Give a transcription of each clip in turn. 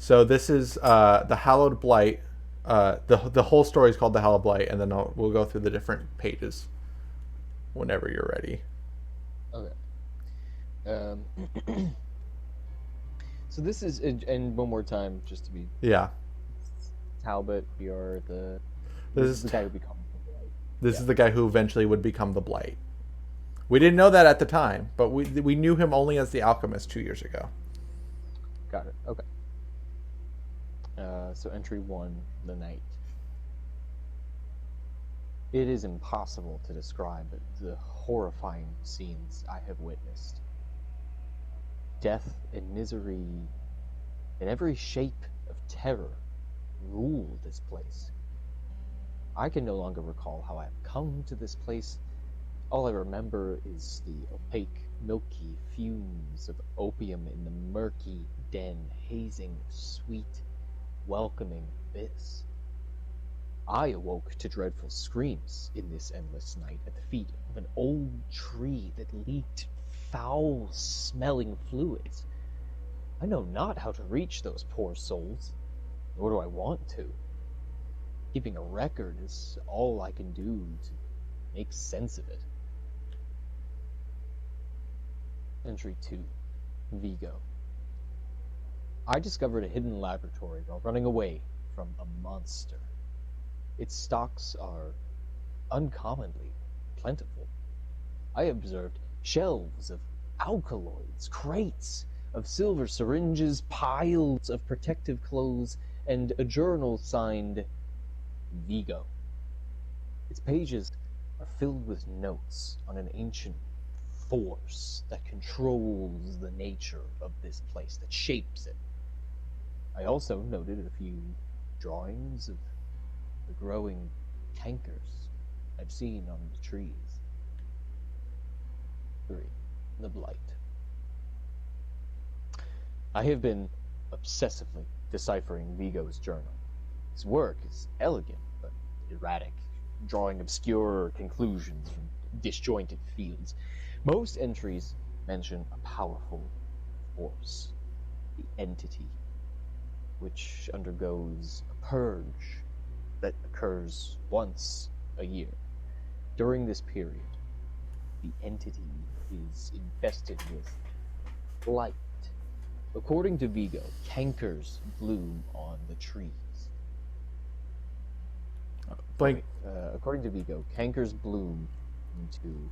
So this is the Hallowed Blight. The whole story is called the Hallowed Blight, and then we'll go through the different pages whenever you're ready. Okay. Um, so this is, and one more time, just to be Yeah. Talbot, you're the This this is is the guy who becomes the Blight. this Yeah, is the guy who eventually would become the Blight. We didn't know that at the time, but we knew him only as the alchemist 2 years ago. got it. Okay. So entry one, the night. It is impossible to describe the horrifying scenes I have witnessed. Death and misery and every shape of terror rule this place. I can no longer recall how I have come to this place. All I remember is the opaque, milky fumes of opium in the murky den, hazing sweet, welcoming abyss. I awoke to dreadful screams in this endless night at the feet of an old tree that leaked foul-smelling fluids. I know not how to reach those poor souls, nor do I want to. Keeping a record is all I can do to make sense of it. Entry 2. Vigo. I discovered a hidden laboratory while running away from a monster. Its stocks are uncommonly plentiful. I observed shelves of alkaloids, crates of silver syringes, piles of protective clothes, and a journal signed Vigo. Its pages are filled with notes on an ancient force that controls the nature of this place, that shapes it. I also noted a few drawings of the growing cankers I've seen on the trees. 3. The Blight. I have been obsessively deciphering Vigo's journal. His work is elegant but erratic, drawing obscure conclusions from disjointed fields. Most entries mention a powerful force, the entity, which undergoes a purge that occurs once a year. During this period, the entity is infested with blight. According to Vigo, cankers bloom on the trees. Blank. According to Vigo, cankers bloom into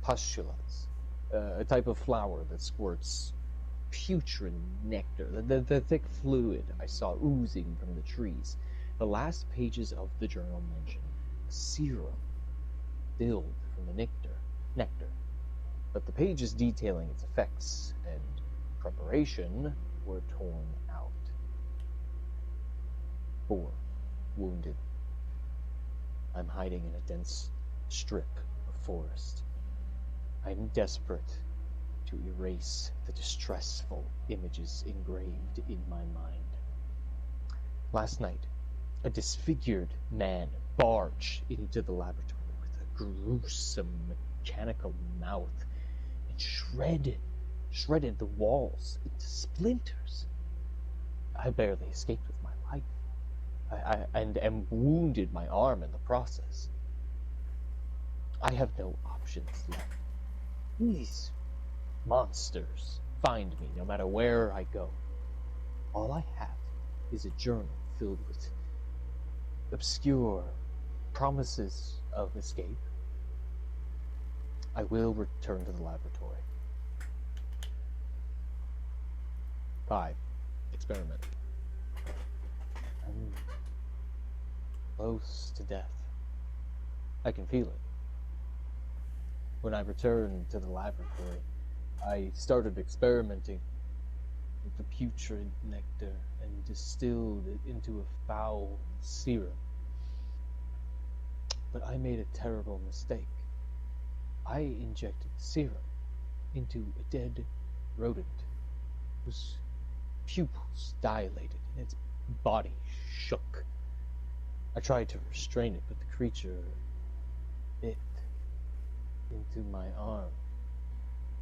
pustulas, a type of flower that squirts putrid nectar, the thick fluid I saw oozing from the trees. The last pages of the journal mention a serum filled from the nectar, but the pages detailing its effects and preparation were torn out. 4. Wounded. I'm hiding in a dense strip of forest. I'm desperate to erase the distressful images engraved in my mind. Last night, a disfigured man barged into the laboratory with a gruesome mechanical mouth and shredded the walls into splinters. I barely escaped with my life, and wounded my arm in the process. I have no options left. These monsters find me no matter where I go. All I have is a journal filled with obscure promises of escape. I will return to the laboratory. 5. Experiment. I'm close to death. I can feel it. When I returned to the laboratory, I started experimenting with the putrid nectar and distilled it into a foul serum. But I made a terrible mistake. I injected the serum into a dead rodent whose pupils dilated and its body shook. I tried to restrain it, but the creature bit into my arm,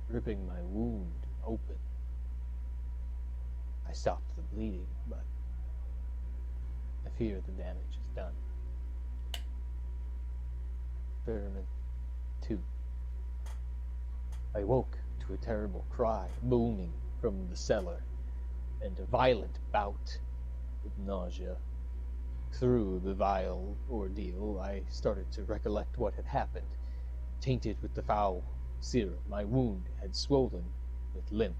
ripping my wound open. I I stopped the bleeding, but I fear the damage is done. Experiment 2. I woke to a terrible cry booming from the cellar, and a violent bout with nausea. Through the vile ordeal, I started to recollect what had happened. Tainted with the foul serum, my wound had swollen with lymph,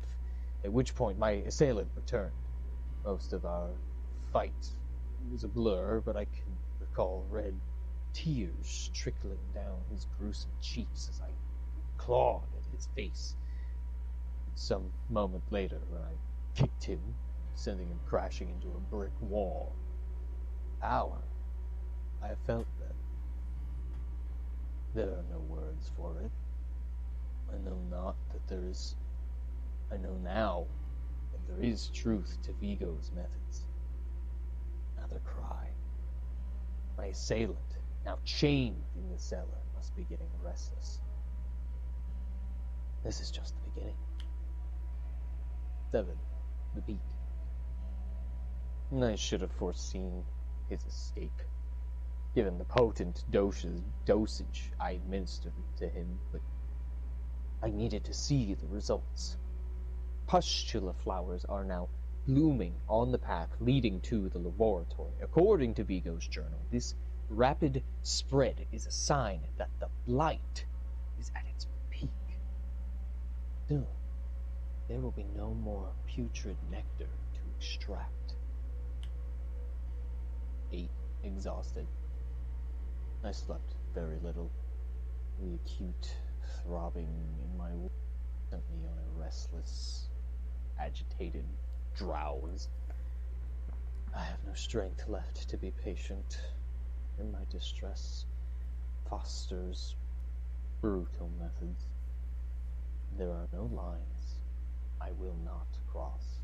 at which point my assailant returned. Most of our fight was a blur, but I can recall red tears trickling down his gruesome cheeks as I clawed at his face. Some moment later, when I kicked him, sending him crashing into a brick wall. Power. I have felt that. There are no words for it. I know not that there is. I know now that there is truth to Vigo's methods. Another cry. My assailant, now chained in the cellar, must be getting restless. This is just the beginning. 7. The beat. I should have foreseen his escape, given the potent dosage I administered to him, but I needed to see the results. Pustula flowers are now blooming on the path leading to the laboratory. According to Vigo's journal, this rapid spread is a sign that the blight is at its peak. Soon, there will be no more putrid nectar to extract. 8. Exhausted. I slept very little. The acute throbbing in my wound sent me on a restless, agitated drowse. I have no strength left to be patient, and my distress fosters brutal methods. There are no lines I will not cross.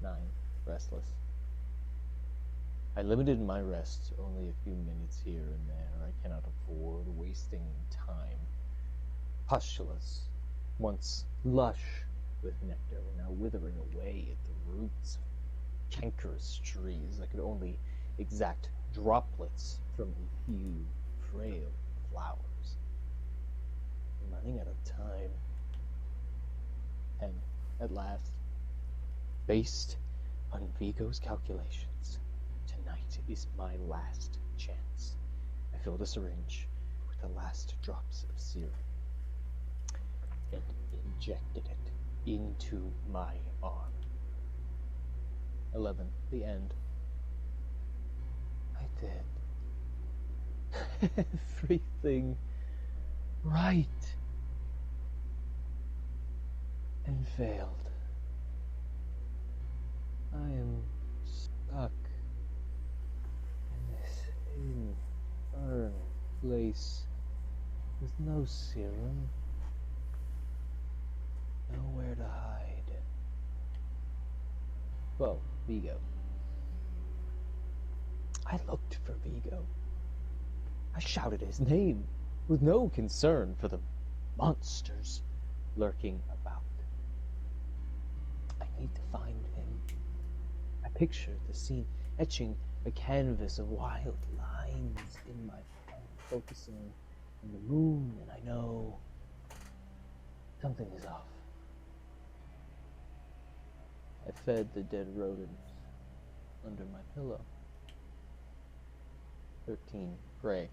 9. Restless. I limited my rest to only a few minutes here and there. I cannot afford wasting time. Pustulas, once lush with nectar, were now withering away at the roots of cankerous trees. I could only exact droplets from a few frail flowers. I'm running out of time. And at last, based on Vigo's calculations, tonight is my last chance. I filled a syringe with the last drops of serum and injected it into my arm. 11. The end. I did everything right and failed. I am stuck in this infernal place with no serum, nowhere to hide. Well, Vigo. I looked for Vigo. I shouted his name with no concern for the monsters lurking about. I need to find him. I pictured the scene etching a canvas of wild lines in my mind, focusing on the moon, and I know something is off. I fed the dead rodents under my pillow. 13. Pray.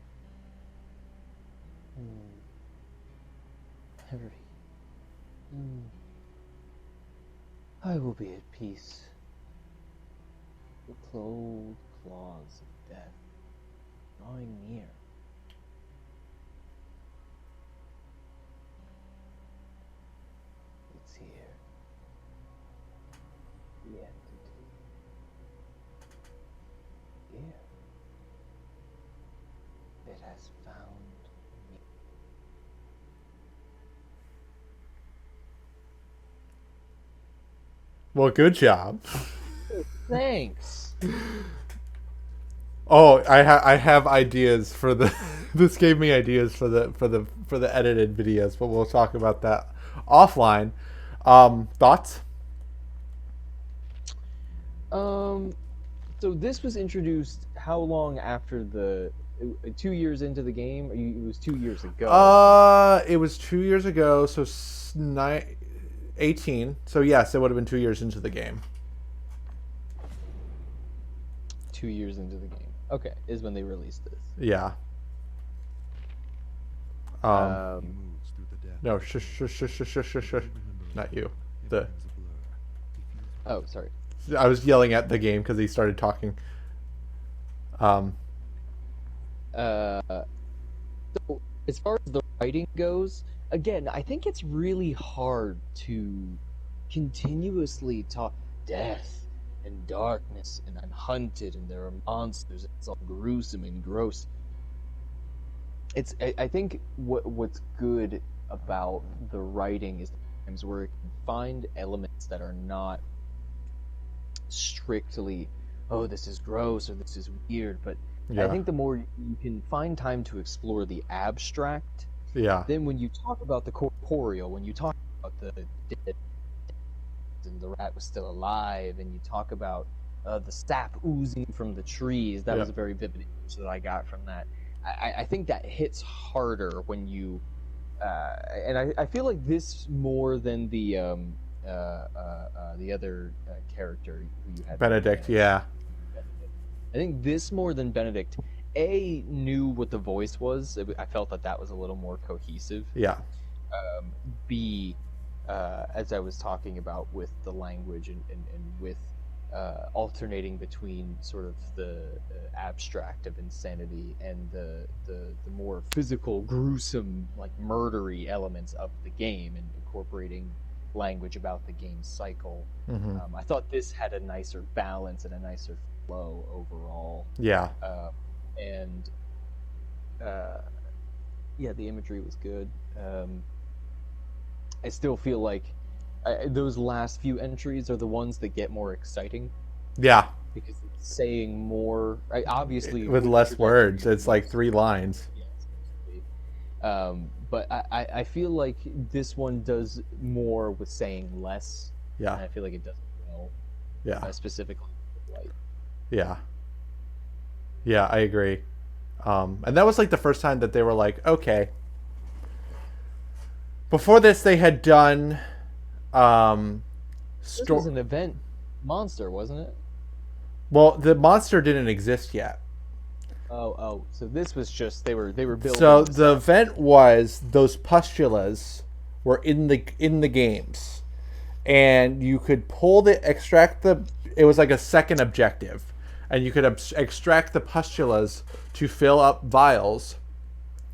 I will be at peace. The cold claws of death drawing near. It's here. The entity. Here. It has found me. Well, good job. Thanks. Oh, I have ideas for the. This gave me ideas for the edited videos, but we'll talk about that offline. Thoughts? So this was introduced how long after the 2 years into the game? Or it was 2 years ago. It was 2 years ago, so 18. So yes, it would have been 2 years into the game. 2 years into the game. Okay, is when they released this. Yeah. Um, No, shush. Not you. The oh, sorry. I was yelling at the game because he started talking. So as far as the writing goes, again, I think it's really hard to continuously talk death and darkness, and I'm hunted, and there are monsters. It's all gruesome and gross. I think what's good about the writing is times where it can find elements that are not strictly, oh, this is gross or this is weird, but I think the more you can find time to explore the abstract, then when you talk about the corporeal, when you talk about the dead and the rat was still alive, and you talk about the sap oozing from the trees, that was a very vivid image that I got from that. I think that hits harder when you, and I feel like this more than the other character who you had, Benedict. Benedict. I think this more than Benedict, A, knew what the voice was. I felt that was a little more cohesive. Yeah. B, as I was talking about with the language and with alternating between sort of the abstract of insanity and the more physical, gruesome, like murdery elements of the game, and incorporating language about the game's cycle. I thought this had a nicer balance and a nicer flow overall. Yeah. And the imagery was good. I still feel like those last few entries are the ones that get more exciting. Yeah. Because it's saying more. Obviously, with less words. It's like 3 lines. Yeah, it's supposed to be. But I feel like this one does more with saying less. Yeah. And I feel like it does it well. Yeah. Specifically with Blight. Yeah. Yeah, I agree. And that was like the first time that they were like, okay. Before this, they had done. This was an event monster, wasn't it? Well, the monster didn't exist yet. Oh. So this was just they were building. So the event was those pustulas were in the games, and you could extract the. It was like a second objective, and you could extract the pustulas to fill up vials.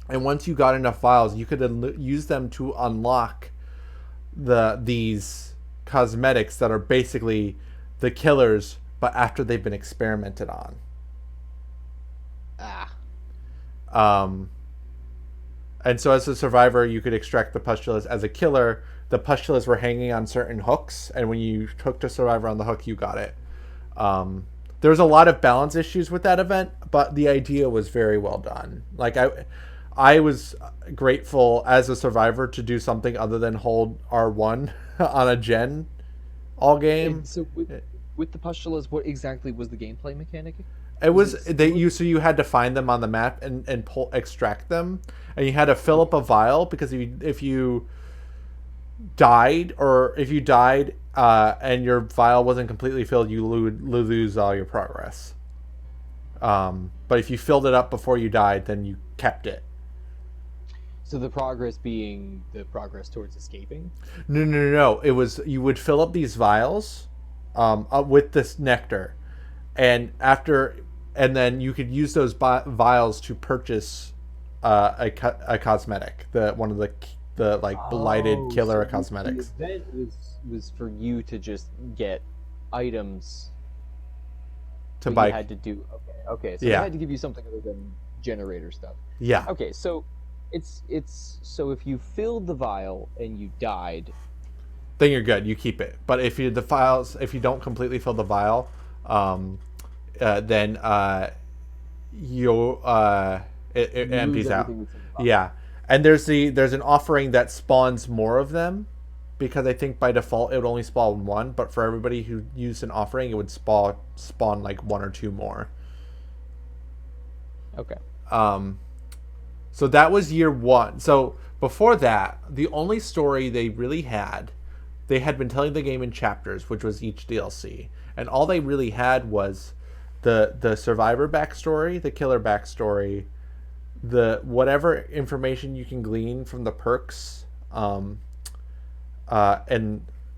And once you got enough vials, you could use them to unlock these cosmetics that are basically the killers, but after they've been experimented on. And so as a survivor, you could extract the pustulas as a killer. The pustulas were hanging on certain hooks, and when you hooked a survivor on the hook, you got it. There was a lot of balance issues with that event, but the idea was very well done. Like I was grateful as a survivor to do something other than hold R1 on a gen all game. And so with the pustulas, what exactly was the gameplay mechanic? It was so you had to find them on the map and extract them, and you had to fill up a vial, because if you died and your vial wasn't completely filled, you would lose all your progress. But if you filled it up before you died, then you kept it. So the progress being the progress towards escaping? No. It was, you would fill up these vials with this nectar, and then you could use those vials to purchase a cosmetic, one of the blighted killer cosmetics. The event was for you to just get items to buy. You had to do okay. So they had to give you something other than generator stuff. Yeah. Okay, so it's so if you filled the vial and you died, then you're good. You keep it. But if you don't completely fill the vial, then it empties out. Yeah. And there's an offering that spawns more of them, because I think by default it would only spawn one, but for everybody who used an offering, it would spawn like one or two more. Okay. So that was year one. So before that, the only story they had been telling the game in chapters, which was each DLC, and all they really had was the survivor backstory, the killer backstory, the whatever information you can glean from the perks, and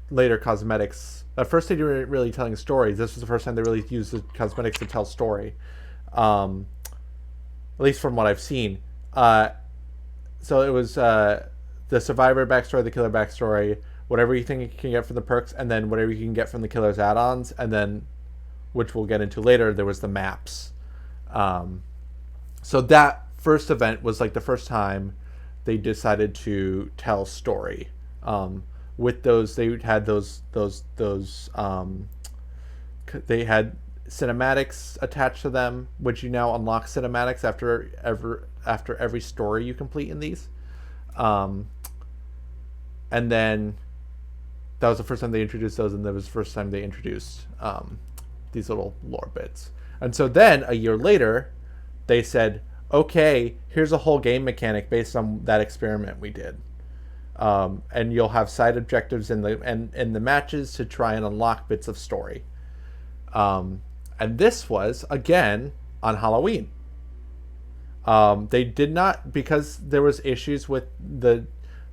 later cosmetics. At first, they weren't really telling stories. This was the first time they really used the cosmetics to tell story, at least from what I've seen. So it was the survivor backstory, the killer backstory, whatever you think you can get from the perks, and then whatever you can get from the killer's add-ons, and then, which we'll get into later, there was the maps. So that first event was like the first time they decided to tell story. With those, they had they had cinematics attached to them, which you now unlock cinematics after every story you complete in these. And then that was the first time they introduced those, and that was the first time they introduced these little lore bits. And so then a year later, they said, "Okay, here's a whole game mechanic based on that experiment we did." And you'll have side objectives in the matches to try and unlock bits of story. And this was again on Halloween. They did not, because there was issues with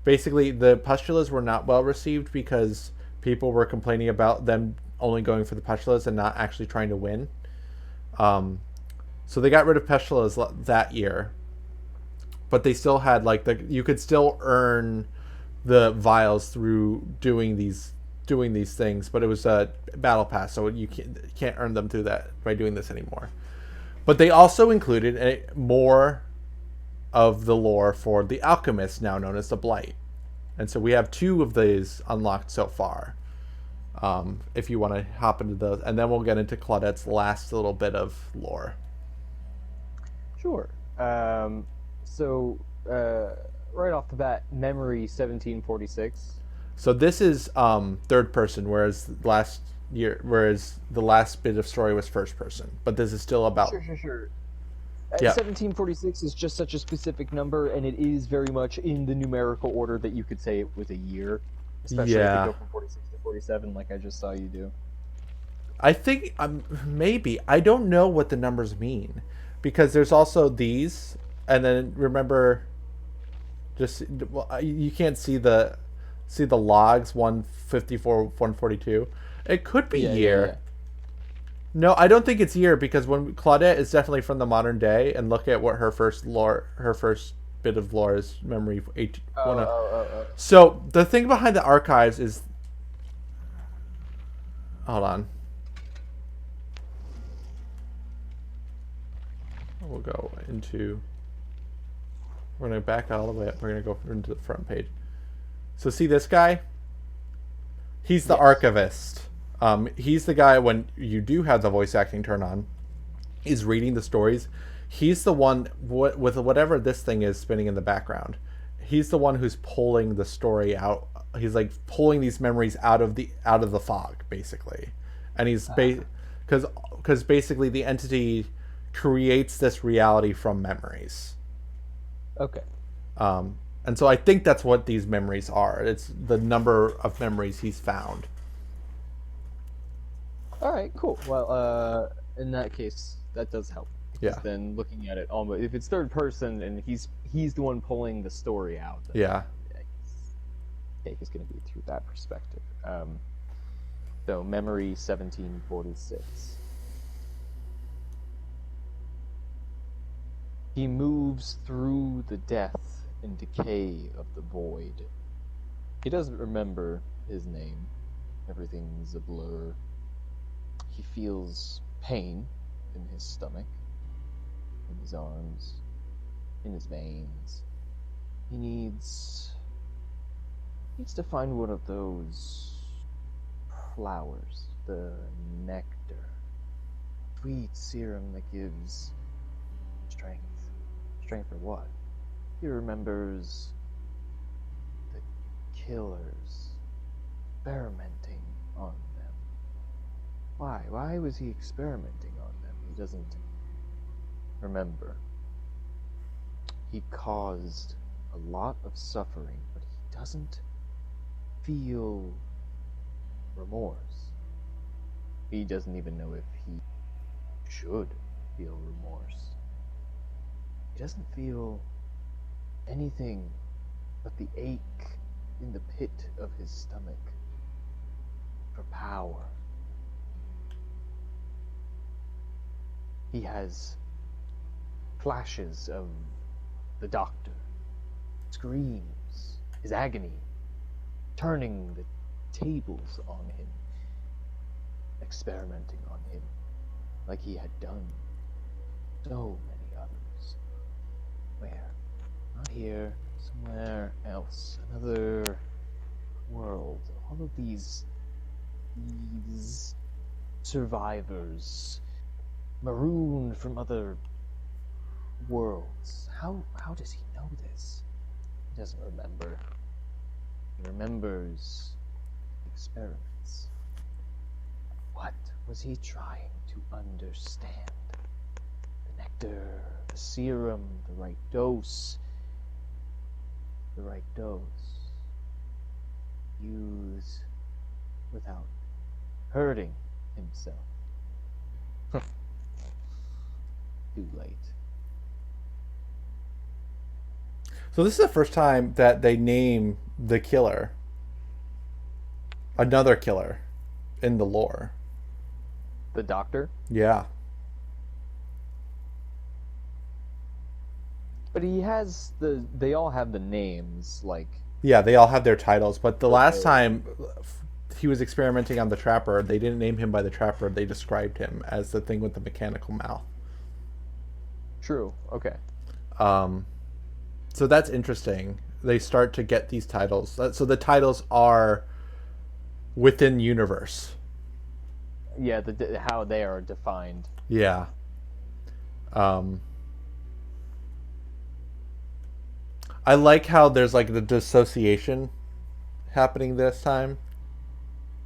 basically the pustulas were not well received because people were complaining about them only going for the pustulas and not actually trying to win. So they got rid of pustulas that year, but they still had you could still earn the vials through doing these things, but it was a battle pass, so you can't earn them through that by doing this anymore. But they also included more of the lore for the alchemist, now known as the Blight, and so we have 2 of these unlocked so far. If you want to hop into those, and then we'll get into Claudette's last little bit of lore. Sure. Right off the bat, Memory 1746. So this is third person, whereas the last bit of story was first person. But this is still about. Sure. Yeah. 1746 is just such a specific number, and it is very much in the numerical order that you could say it was a year. Especially if you go from 46 to 47, like I just saw you do. I think maybe, I don't know what the numbers mean, because there's also these, and then remember, you can't see the logs 154, 142. It could be year. Yeah. No, I don't think it's year, because when Claudette is definitely from the modern day, and look at what her first bit of lore is, Memory 18. So the thing behind the archives is, hold on. We'll go into. We're gonna back all the way up. We're gonna go into the front page. So see this guy? He's the archivist. He's the guy, when you do have the voice acting turn on, is reading the stories. He's the one with whatever this thing is spinning in the background. He's the one who's pulling the story out. He's like pulling these memories out of the fog, basically. And he's because basically the entity creates this reality from memories. Okay. And so I think that's what these memories are. It's the number of memories he's found. All right, cool. Well, in that case, that does help. Yeah. Then looking at it, almost if it's third person and he's the one pulling the story out. Yeah. Take is going to be through that perspective. So Memory 1746. He moves through the death and decay of the void. He doesn't remember his name. Everything's a blur. He feels pain in his stomach, in his arms, in his veins. He needs to find one of those flowers, the nectar, sweet serum that gives strength. Strength for what? He remembers the killers experimenting on them. Why? Why was he experimenting on them? He doesn't remember. He caused a lot of suffering, but he doesn't feel remorse. He doesn't even know if he should feel remorse. He doesn't feel anything but the ache in the pit of his stomach for power. He has flashes of the doctor, screams, his agony, turning the tables on him, experimenting on him like he had done so many others. Where? Not here, somewhere else, another world. All of these survivors, marooned from other worlds. How does he know this? He doesn't remember. He remembers experiments. What was he trying to understand? The nectar, the serum, the right dose. The right dose. Use without hurting himself. Too late. So this is the first time that they name the killer another killer in the lore. The doctor? Yeah. But he has they all have the names, like... Yeah, they all have their titles, but the last time he was experimenting on the Trapper, they didn't name him by the Trapper, they described him as the thing with the mechanical mouth. True, okay. So that's interesting. They start to get these titles. So the titles are within universe. Yeah, how they are defined. Yeah. I like how there's like the dissociation happening this time.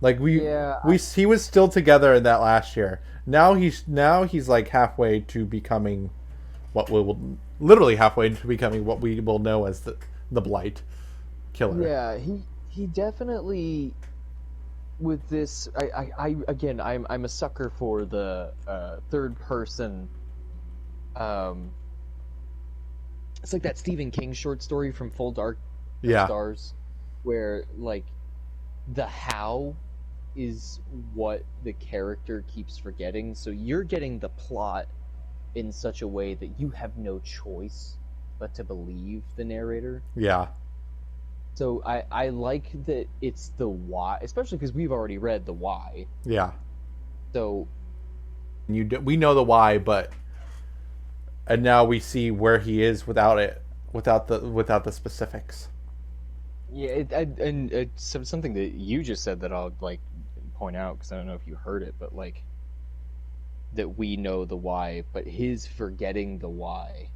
Like he was still together in that last year. Now he's like halfway to becoming what we will literally halfway to becoming what we will know as the Blight killer. Yeah, he definitely with this. I'm a sucker for the third person. It's like that Stephen King short story from Full Dark Stars, where like the how is what the character keeps forgetting. So you're getting the plot in such a way that you have no choice but to believe the narrator. Yeah. So I like that it's the why, especially because we've already read the why. Yeah. So we know the why, and now we see where he is without the specifics. Yeah, and it's something that you just said that I'll like point out because I don't know if you heard it, but like that we know the why, but his forgetting the why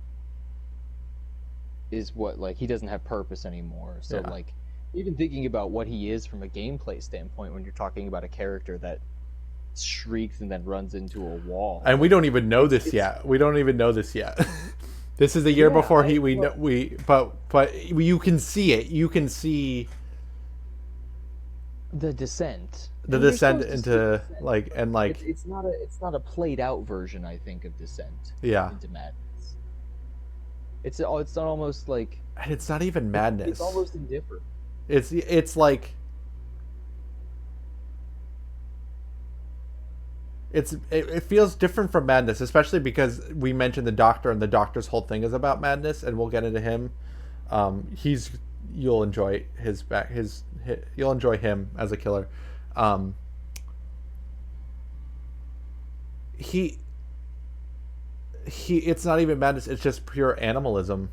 is what, like, he doesn't have purpose anymore. So yeah. Like even thinking about what he is from a gameplay standpoint, when you're talking about a character that shrieks and then runs into a wall, and we don't even know this yet. We don't even know this yet. This is the year before but you can see it. You can see the descent. The descent into like and like it's not a played out version, I think, of descent. Yeah. Into madness. It's not almost like, and it's not even madness. It's almost indifferent. It's like it feels different from madness, especially because we mentioned the Doctor, and the Doctor's whole thing is about madness, and we'll get into him. You'll enjoy you'll enjoy him as a killer. It's not even madness, it's just pure animalism.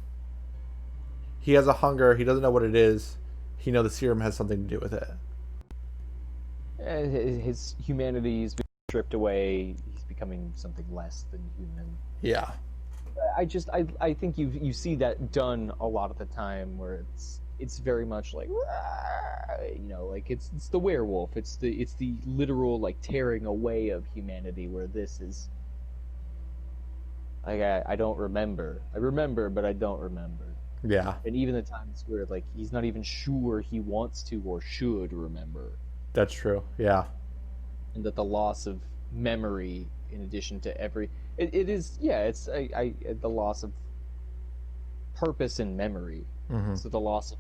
He has a hunger, he doesn't know what it is. He knows the serum has something to do with it. His humanity is being stripped away. He's becoming something less than human. Yeah. I think you see that done a lot of the time, where it's it's very much like, you know, like it's the werewolf. It's the literal like tearing away of humanity. Where this is, like, I don't remember. I remember, but I don't remember. Yeah, And even the times where like he's not even sure he wants to or should remember, that's true. Yeah. and that the loss of memory, in addition to it is, yeah, it's the loss of purpose and memory. Mm-hmm. So the loss of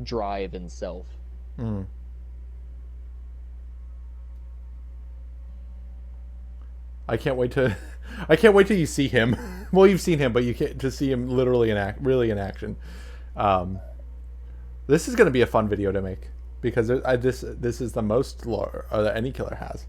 drive and self. Mm. I can't wait to. I can't wait till you see him. Well, you've seen him, but you can't to see him literally really in action. Um, this is going to be a fun video to make because this is the most lore that any killer has.